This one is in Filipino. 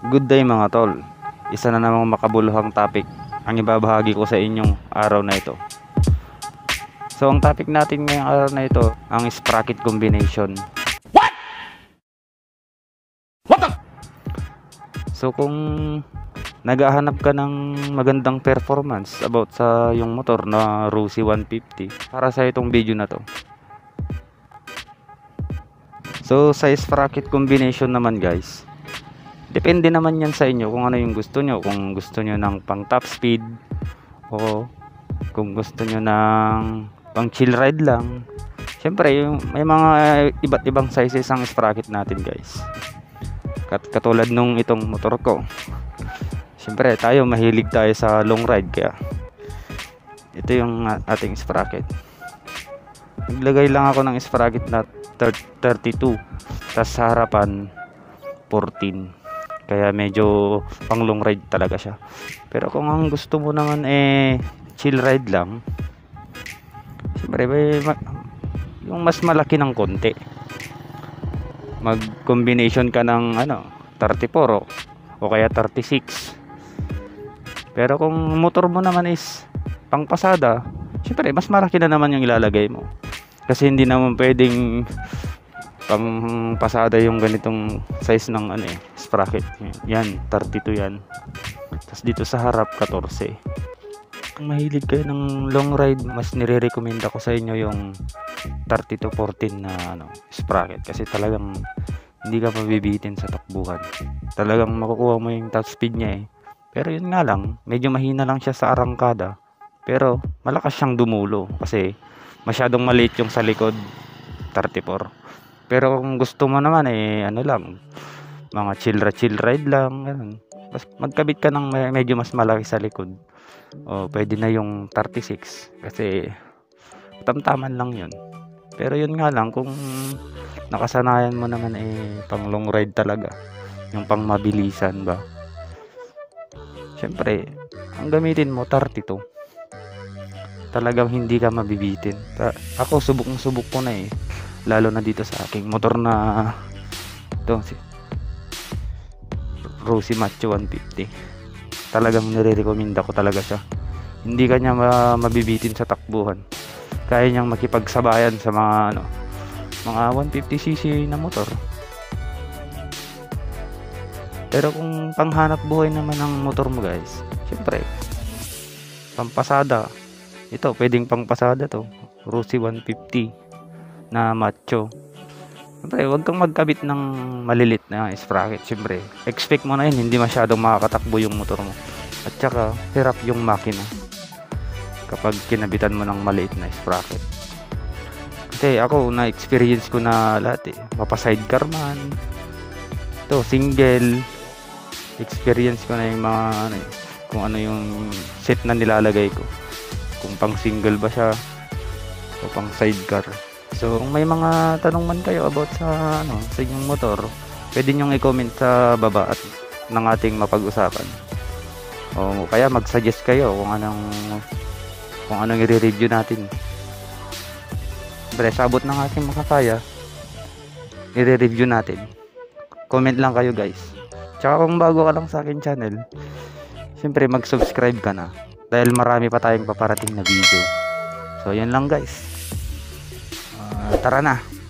Good day mga tol. Isa na namang makabuluhang topic ang ibabahagi ko sa inyong araw na ito. So ang topic natin ngayong araw na ito, ang sprocket combination. What the? So kung naghahanap ka ng magandang performance about sa yung motor na Rossi 150, para sa itong video na to. So sa sprocket combination naman guys, depende naman yan sa inyo kung ano yung gusto nyo. Kung gusto nyo ng pang top speed o kung gusto nyo ng pang chill ride lang. Syempre may mga iba't ibang sizes ang sprocket natin guys. Katulad nung itong motor ko, syempre tayo mahilig tayo sa long ride, kaya ito yung ating sprocket. Naglagay lang ako ng sprocket na 32, tas sa harapan 14, kaya medyo pang long ride talaga siya. Pero kung ang gusto mo naman chill ride lang, siyempre yung mas malaki ng konti, mag combination ka ng 34 o kaya 36. Pero kung motor mo naman is pang pasada, siyempre mas malaki na naman yung ilalagay mo, kasi hindi naman pwedeng pang pasada yung ganitong size ng sprocket. Yan 32 yan, tapos dito sa harap 14. Kung mahilig kayo ng long ride, mas nire-recommend ako sa inyo yung 32-14 na sprocket, kasi talagang hindi ka mabibitin sa takbuhan. Talagang makukuha mo yung top speed niya pero yun nga lang, medyo mahina lang siya sa arangkada, pero malakas siyang dumulo kasi masyadong maliit yung sa likod, 34. Pero kung gusto mo naman lang, mga chill ride lang, ganun. Mas magkabit ka ng medyo mas malaki sa likod, o pwede na yung 36, kasi tamtaman lang yun. Pero yun nga lang, kung nakasanayan mo naman pang long ride talaga, yung pang mabilisan ba, syempre ang gamitin mo 32. Talagang hindi ka mabibitin. Ako subok ko na lalo na dito sa aking motor na ito, si Rossi Macho 150. Talagang nire-recommend ko talaga siya. Hindi kanya mabibitin sa takbuhan. Kaya niyang makipagsabayan sa mga 150cc na motor. Pero kung panghanap buhay naman ng motor mo guys, syempre pampasada, ito pwedeng pangpasada to, Rossi 150 na Macho. Siyempre huwag kang magkabit ng malilit na sprocket. Siyempre expect mo na yun, hindi masyadong makakatakbo yung motor mo, at saka hirap yung makina kapag kinabitan mo ng maliit na sprocket. Kasi ako, na experience ko na lahat mapa sidecar man to single, experience ko na yung mga kung ano yung set na nilalagay ko, kung pang single ba siya o pang sidecar. So kung may mga tanong man kayo about sa inyong motor, pwede nyong i-comment sa baba at ng ating mapag-usapan, o kaya mag-suggest kayo kung anong i-review natin. Siyempre sabot ng ating makakaya, i-review natin. Comment lang kayo guys. Tsaka kung bago ka lang sa akin channel, siyempre mag-subscribe ka na, dahil marami pa tayong paparating na video. So yan lang guys, tara na.